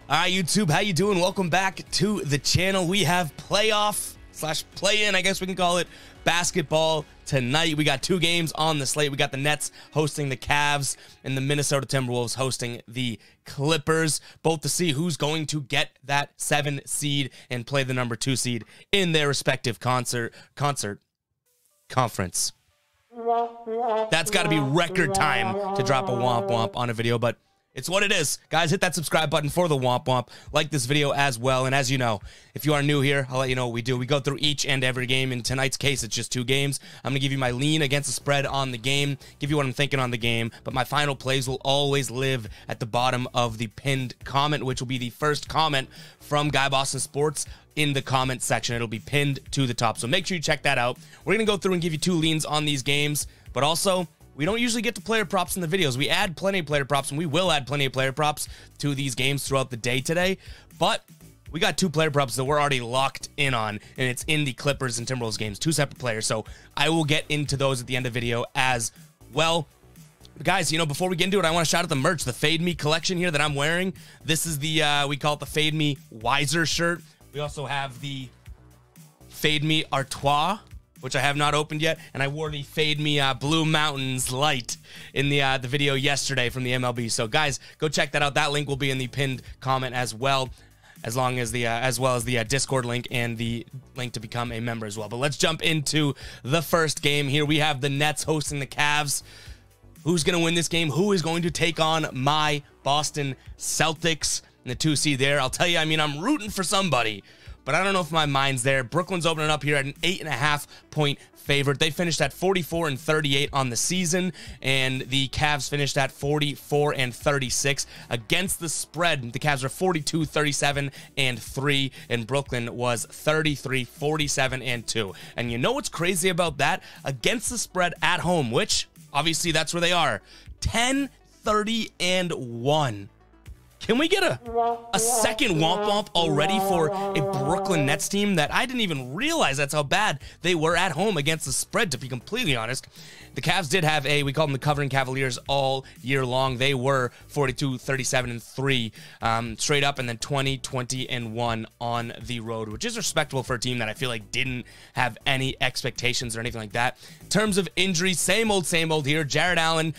All right, YouTube, how you doing? Welcome back to the channel. We have playoff/play-in, I guess we can call it, basketball tonight. We got two games on the slate. We got the Nets hosting the Cavs and the Minnesota Timberwolves hosting the Clippers, both to see who's going to get that 7 seed and play the number 2 seed in their respective conference. That's got to be record time to drop a womp womp on a video, but it's what it is. Guys, hit that subscribe button for the womp womp. Like this video as well. And as you know, if you are new here, I'll let you know what we do. We go through each and every game. In tonight's case, it's just 2 games. I'm going to give you my lean against the spread on the game, give you what I'm thinking on the game, but my final plays will always live at the bottom of the pinned comment, which will be the first comment from Guy Boston Sports in the comment section. It'll be pinned to the top. So make sure you check that out. We're going to go through and give you 2 leans on these games, but also we don't usually get to player props in the videos. We add plenty of player props, and we will add plenty of player props to these games throughout the day today. But we got 2 player props that we're already locked in on, and it's in the Clippers and Timberwolves games, 2 separate players. So I will get into those at the end of the video as well. Guys, you know, before we get into it, I want to shout out the merch, the Fade Me collection here that I'm wearing. This is the, we call it the Fade Me Wiser shirt. We also have the Fade Me Artois, which I have not opened yet, and I wore the Fade Me Blue Mountains Light in the video yesterday from the MLB. So guys, go check that out. That link will be in the pinned comment as well, as well as the Discord link and the link to become a member as well. But let's jump into the first game here. We have the Nets hosting the Cavs. Who's going to win this game? Who is going to take on my Boston Celtics in the 2 seed there? I'll tell you, I mean, I'm rooting for somebody, but I don't know if my mind's there. Brooklyn's opening up here at an 8.5-point favorite. They finished at 44-38 on the season, and the Cavs finished at 44-36 against the spread. The Cavs are 42-37-3, and Brooklyn was 33-47-2. And you know what's crazy about that? Against the spread at home, which obviously that's where they are, 10-30-1. Can we get a second womp womp already for a Brooklyn Nets team that I didn't even realize that's how bad they were at home against the spread, to be completely honest? The Cavs did have we call them the covering Cavaliers all year long. They were 42-37-3 straight up, and then 20-20-1 on the road, which is respectable for a team that I feel like didn't have any expectations or anything like that. In terms of injuries, same old here. Jared Allen,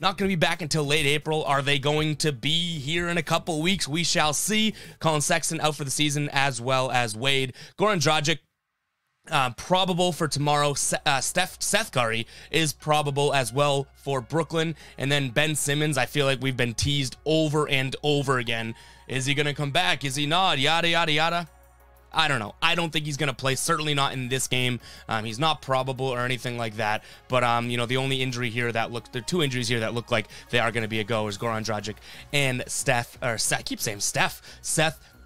not going to be back until late April. Are they going to be here in a couple weeks? We shall see. Colin Sexton out for the season, as well as Wade. Goran Dragic, probable for tomorrow. Seth Curry is probable as well for Brooklyn. And then Ben Simmons, I feel like we've been teased over and over again. Is he going to come back? Is he not? Yada, yada, yada. I don't know. I don't think he's going to play. Certainly not in this game. He's not probable or anything like that. But, you know, the only injury here that look, there are 2 injuries here that look like they are going to be a go is Goran Dragic and Seth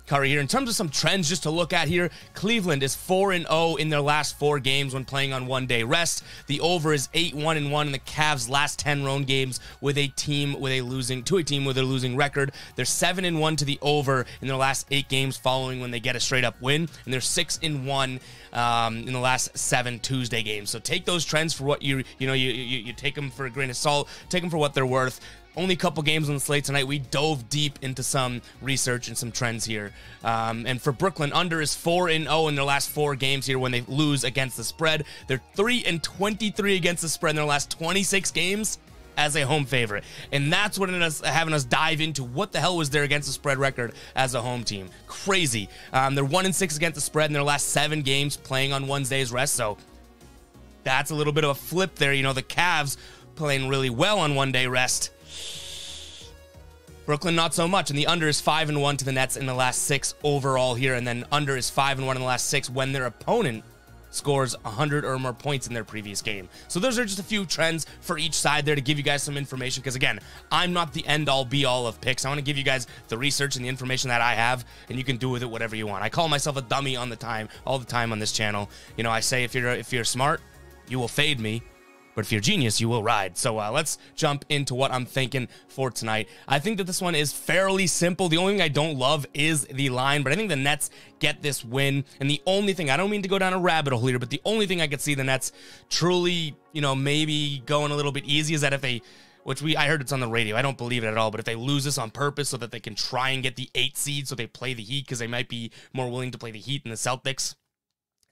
Curry here. In terms of some trends just to look at here, Cleveland is 4-0 in their last 4 games when playing on 1-day rest. The over is 8-1-1 in the Cavs' last 10 road games with a team with a losing record. They're 7-1 to the over in their last 8 games following when they get a straight up win, and they're 6-1 in the last 7 Tuesday games. So take those trends for what you take them for a grain of salt, take them for what they're worth. Only a couple games on the slate tonight. We dove deep into some research and some trends here. And for Brooklyn, under is 4-0 in their last 4 games here when they lose against the spread. They're 3-23 against the spread in their last 26 games as a home favorite. And that's what it is having us dive into what the hell was their against the spread record as a home team. Crazy. They're 1-6 against the spread in their last 7 games playing on Wednesday's rest. So that's a little bit of a flip there. You know, the Cavs playing really well on 1-day rest. Brooklyn, not so much. And the under is 5-1 to the Nets in the last 6 overall here. And then under is 5-1 in the last 6 when their opponent scores 100 or more points in their previous game. So those are just a few trends for each side there to give you guys some information. Because again, I'm not the end-all be-all of picks. I want to give you guys the research and the information that I have, and you can do with it whatever you want. I call myself a dummy all the time on this channel. You know, I say if you're smart, you will fade me. But if you're a genius, you will ride. So let's jump into what I'm thinking for tonight. I think that this one is fairly simple. The only thing I don't love is the line, but I think the Nets get this win. And the only thing, I don't mean to go down a rabbit hole here, but the only thing I could see the Nets truly, you know, maybe going a little bit easy is that if they which I heard it's on the radio. I don't believe it at all, but if they lose this on purpose so that they can try and get the 8 seed so they play the Heat because they might be more willing to play the Heat than the Celtics,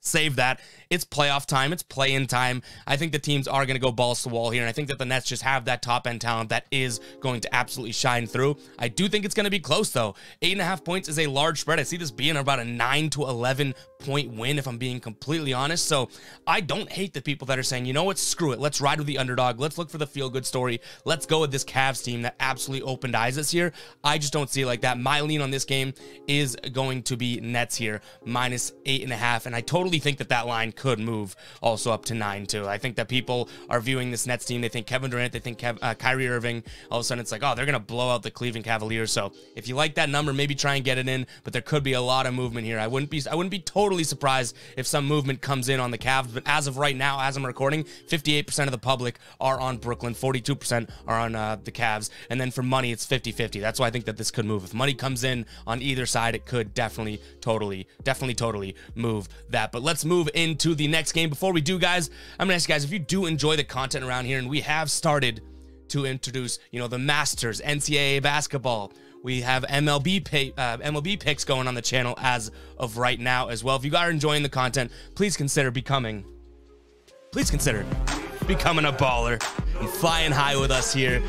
save that. It's playoff time. It's play-in time. I think the teams are going to go balls to the wall here, and I think that the Nets just have that top-end talent that is going to absolutely shine through. I do think it's going to be close, though. 8.5 points is a large spread. I see this being about a 9 to 11 point win, if I'm being completely honest. So I don't hate the people that are saying, you know what, screw it. Let's ride with the underdog. Let's look for the feel-good story. Let's go with this Cavs team that absolutely opened eyes this year. I just don't see it like that. My lean on this game is going to be Nets here, minus 8.5, and I totally think that that line could move also up to 9 too. I think that people are viewing this Nets team. They think Kevin Durant, they think Kyrie Irving. All of a sudden it's like, oh, they're going to blow out the Cleveland Cavaliers. So if you like that number, maybe try and get it in, but there could be a lot of movement here. I wouldn't be totally surprised if some movement comes in on the Cavs, but as of right now, as I'm recording, 58% of the public are on Brooklyn, 42% are on the Cavs, and then for money, it's 50-50. That's why I think that this could move. If money comes in on either side, it could definitely, totally move that. But let's move into the next game. Before we do, guys, I'm gonna ask you guys, if you do enjoy the content around here, and we have started to introduce, you know, the Masters, NCAA basketball. We have MLB picks going on the channel as of right now as well. If you guys are enjoying the content, please consider becoming a baller and flying high with us here.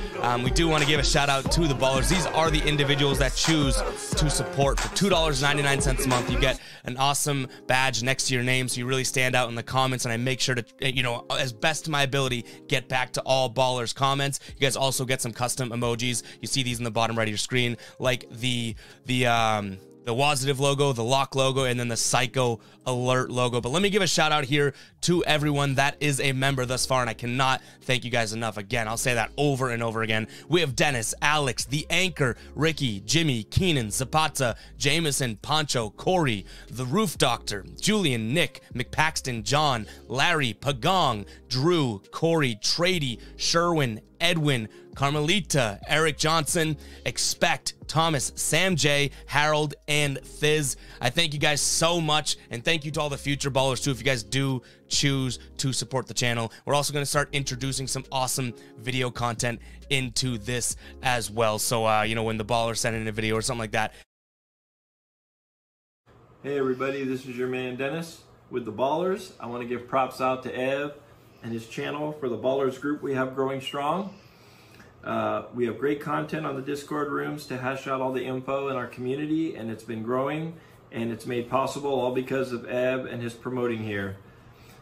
We do want to give a shout out to the ballers. These are the individuals that choose to support. For $2.99 a month, you get an awesome badge next to your name, so you really stand out in the comments, and I make sure to, you know, as best of my ability, get back to all ballers comments. You guys also get some custom emojis. You see these in the bottom right of your screen, like the Wazitive logo, the Lock logo, and then the Psycho Alert logo. But let me give a shout out here to everyone that is a member thus far, and I cannot thank you guys enough. Again, I'll say that over and over again. We have Dennis, Alex, The Anchor, Ricky, Jimmy, Keenan, Zapata, Jameson, Poncho, Corey, The Roof Doctor, Julian, Nick, McPaxton, John, Larry, Pagong, Drew, Corey, Trady, Sherwin, Edwin, Carmelita, Eric Johnson, Expect, Thomas, Sam J, Harold, and Fizz. I thank you guys so much, and thank you to all the future ballers too if you guys do choose to support the channel. We're also going to start introducing some awesome video content into this as well. So, you know, when the ballers send in a video or something like that. Hey everybody, this is your man Dennis with the Ballers. I want to give props out to Ev and his channel for the Ballers group we have growing strong. We have great content on the Discord rooms to hash out all the info in our community, and it's been growing, and it's made possible all because of Ev and his promoting here.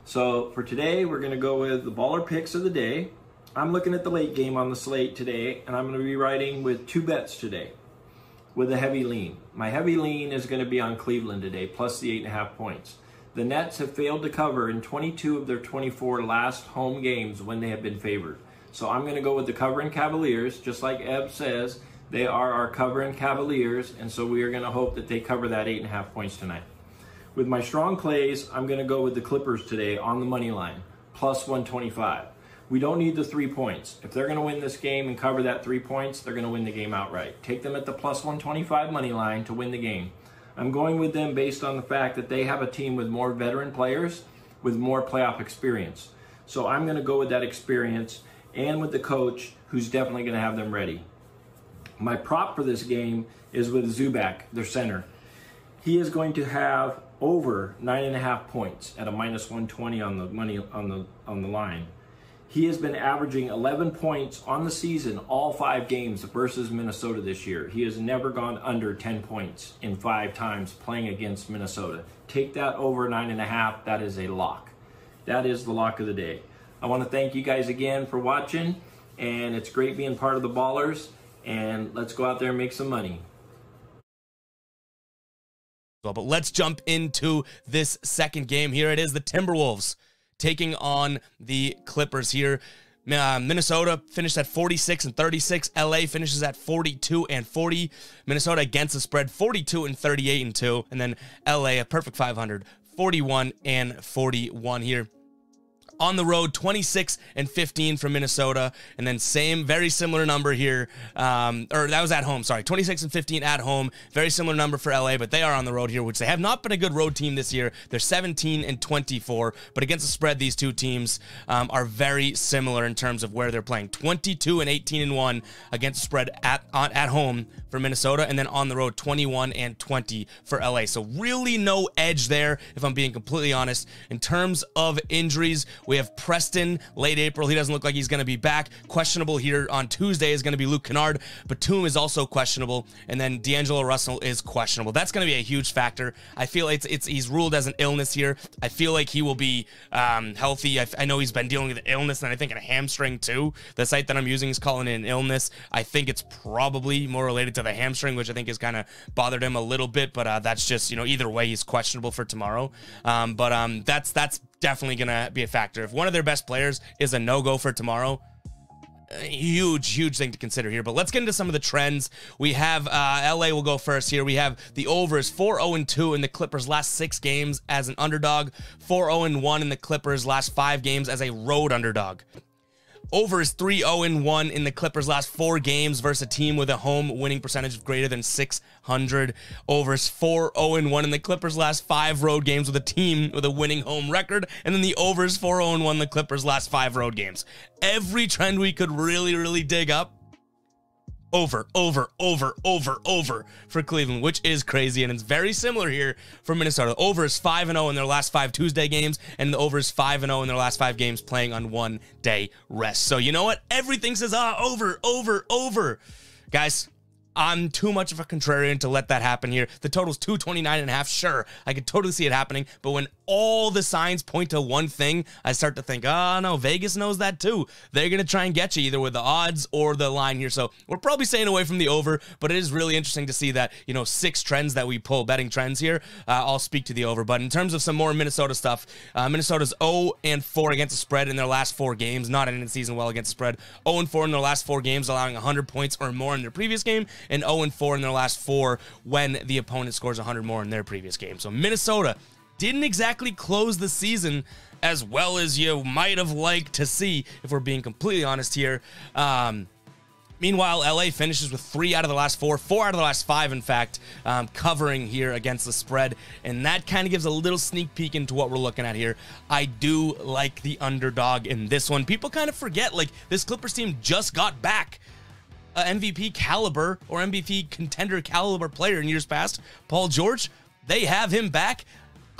So for today, we're going to go with the baller picks of the day. I'm looking at the late game on the slate today, and I'm going to be riding with 2 bets today with a heavy lean. My heavy lean is going to be on Cleveland today, plus the 8.5 points. The Nets have failed to cover in 22 of their 24 last home games when they have been favored. So I'm going to go with the covering Cavaliers, just like Eb says. They are our covering Cavaliers, and so we are going to hope that they cover that 8.5 points tonight. With my strong plays, I'm going to go with the Clippers today on the money line, plus 125. We don't need the 3 points. If they're going to win this game and cover that 3 points, they're going to win the game outright. Take them at the plus 125 money line to win the game. I'm going with them based on the fact that they have a team with more veteran players with more playoff experience. So I'm going to go with that experience and with the coach who's definitely going to have them ready. My prop for this game is with Zubac, their center. He is going to have over 9.5 points at a minus 120 on the money on the line. He has been averaging 11 points on the season, all 5 games versus Minnesota this year. He has never gone under 10 points in 5 times playing against Minnesota. Take that over 9.5, that is a lock. That is the lock of the day. I want to thank you guys again for watching, and it's great being part of the Ballers, and let's go out there and make some money. But let's jump into this second game. Here it is, the Timberwolves taking on the Clippers here. Minnesota finished at 46-36. LA finishes at 42-40. Minnesota against the spread, 42-38-2. And then LA, a perfect 500, 41-41 here. On the road, 26-15 from Minnesota, and then very similar number here, or that was at home, sorry, 26-15 at home, very similar number for LA, but they are on the road here, which they have not been a good road team this year. They're 17-24, but against the spread, these two teams are very similar in terms of where they're playing. 22-18-1 against the spread at home for Minnesota, and then on the road, 21-20 for LA. So really no edge there, if I'm being completely honest. In terms of injuries, we have Preston, late April. He doesn't look like he's going to be back. Questionable here on Tuesday is going to be Luke Kennard. Batum is also questionable. And then D'Angelo Russell is questionable. That's going to be a huge factor. I feel he's ruled as an illness here. I feel like he will be healthy. I know he's been dealing with an illness, and I think a hamstring too. The site that I'm using is calling it an illness. I think it's probably more related to the hamstring, which I think has kind of bothered him a little bit. But that's just, either way, he's questionable for tomorrow. But that's definitely going to be a factor. If one of their best players is a no-go for tomorrow, huge thing to consider here. But let's get into some of the trends. We have LA will go first here. We have the overs 4-0-2 in the Clippers' last 6 games as an underdog, 4-0-1 in the Clippers' last 5 games as a road underdog. Over is 3-0-1 in the Clippers' last 4 games versus a team with a home winning percentage of greater than 600. Over is 4-0-1 in the Clippers' last 5 road games with a team with a winning home record. And then the over is 4-0-1 in the Clippers' last 5 road games. Every trend we could really dig up, over for Cleveland, which is crazy, and it's very similar here for Minnesota. Over is 5-0 in their last 5 Tuesday games, and the over is 5-0 in their last 5 games playing on 1 day rest. So you know what? Everything says over. Guys, I'm too much of a contrarian to let that happen here. The total's 229.5. Sure, I could totally see it happening, but when all the signs point to one thing, I start to think, oh no, Vegas knows that too. They're going to try and get you either with the odds or the line here. So we're probably staying away from the over, but it is really interesting to see that, 6 trends that we pull, betting trends here. I'll speak to the over. But in terms of some more Minnesota stuff, Minnesota's 0-4 against the spread in their last 4 games, not ending the season well against the spread. 0-4 in their last 4 games, allowing 100 points or more in their previous game, and 0-4 in their last 4 when the opponent scores 100 more in their previous game. So Minnesota didn't exactly close the season as well as you might have liked to see, if we're being completely honest here. Meanwhile, LA finishes with 3 out of the last 4 out of the last 5, in fact, covering here against the spread. And that kind of gives a little sneak peek into what we're looking at here. I do like the underdog in this one. People kind of forget, this Clippers team just got back MVP caliber or MVP contender caliber player in years past, Paul George. They have him back.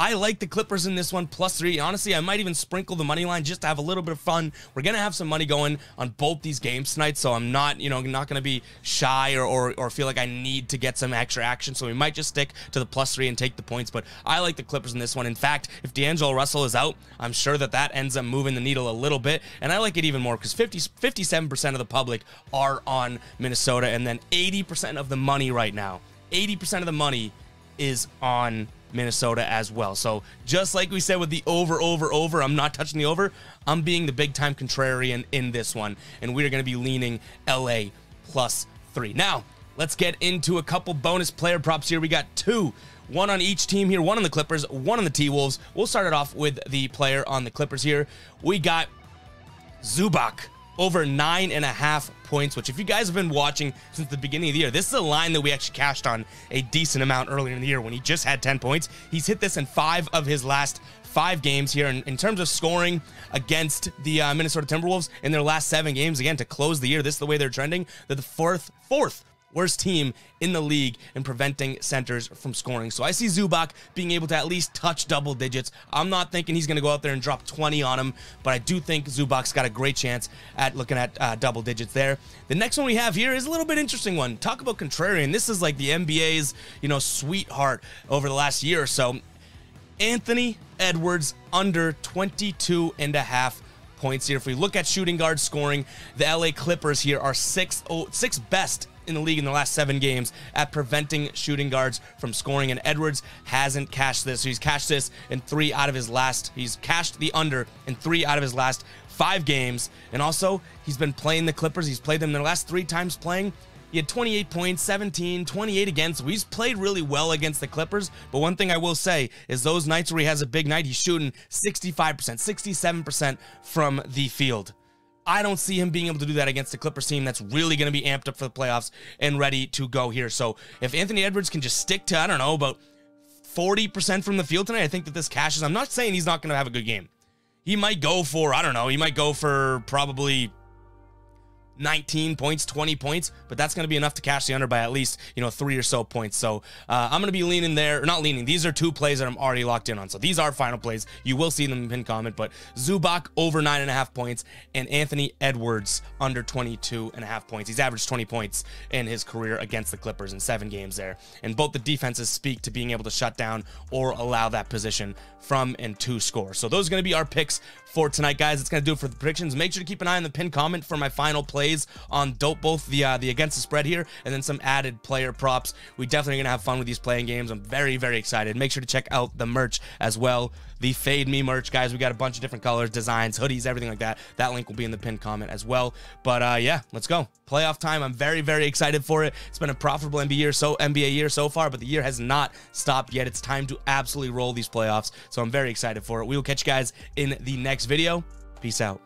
I like the Clippers in this one, +3. Honestly, I might even sprinkle the money line just to have a little bit of fun. We're going to have some money going on both these games tonight, so I'm not, not going to be shy or feel like I need to get some extra action. So we might just stick to the +3 and take the points, but I like the Clippers in this one. In fact, if D'Angelo Russell is out, I'm sure that ends up moving the needle a little bit, and I like it even more because 57% of the public are on Minnesota, and then 80% of the money right now, 80% of the money is on Minnesota as well. So just like we said with the over, I'm not touching the over. I'm being the big time contrarian in this one, and we're going to be leaning LA +3. Now, let's get into a couple bonus player props here. We got 2. One on each team here, one on the Clippers, one on the T-Wolves. We'll start it off with the player on the Clippers here. We got Zubac over 9.5 points, which if you guys have been watching since the beginning of the year, this is a line that we actually cashed on a decent amount earlier in the year when he just had 10 points. He's hit this in 5 of his last 5 games here. And in terms of scoring against the Minnesota Timberwolves in their last 7 games, again, to close the year, this is the way they're trending. They're the fourth worst team in the league in preventing centers from scoring. So I see Zubac being able to at least touch double digits. I'm not thinking he's going to go out there and drop 20 on him, but I do think Zubac's got a great chance at looking at double digits there. The next one we have here is a little bit interesting one. Talk about contrarian. This is like the NBA's, sweetheart over the last year or so. Anthony Edwards under 22.5 points here. If we look at shooting guard scoring, the LA Clippers here are sixth best in the league in the last 7 games at preventing shooting guards from scoring, and Edwards hasn't cashed this. So he's cashed this in 3 out of his last, he's cashed the under in 3 out of his last 5 games. And also, he's been playing the Clippers. He's played them their last 3 times playing. He had 28 points, 17, 28 against. He's played really well against the Clippers, but one thing I will say is those nights where he has a big night, he's shooting 65%, 67% from the field. I don't see him being able to do that against the Clippers team that's really going to be amped up for the playoffs and ready to go here. So if Anthony Edwards can just stick to, I don't know, about 40% from the field tonight, I think that this cashes. I'm not saying he's not going to have a good game. He might go for, I don't know, he might go for probably 19 points, 20 points, but that's going to be enough to cash the under by at least, 3 or so points. So I'm going to be leaning there, or not leaning. These are 2 plays that I'm already locked in on. So these are final plays. You will see them in the pin comment, but Zubac over 9.5 points and Anthony Edwards under 22.5 points. He's averaged 20 points in his career against the Clippers in 7 games there. And both the defenses speak to being able to shut down or allow that position from and to score. So those are going to be our picks for tonight, guys. It's going to do it for the predictions. Make sure to keep an eye on the pin comment for my final plays on both the against the spread here and then some added player props. We definitely going to have fun with these playing games. I'm very, very excited. Make sure to check out the merch as well. The Fade Me merch, guys. We got a bunch of different colors, designs, hoodies, everything like that. That link will be in the pinned comment as well. But yeah, let's go. Playoff time. I'm very, very excited for it. It's been a profitable NBA year so far, but the year has not stopped yet. It's time to absolutely roll these playoffs. So I'm very excited for it. We will catch you guys in the next video. Peace out.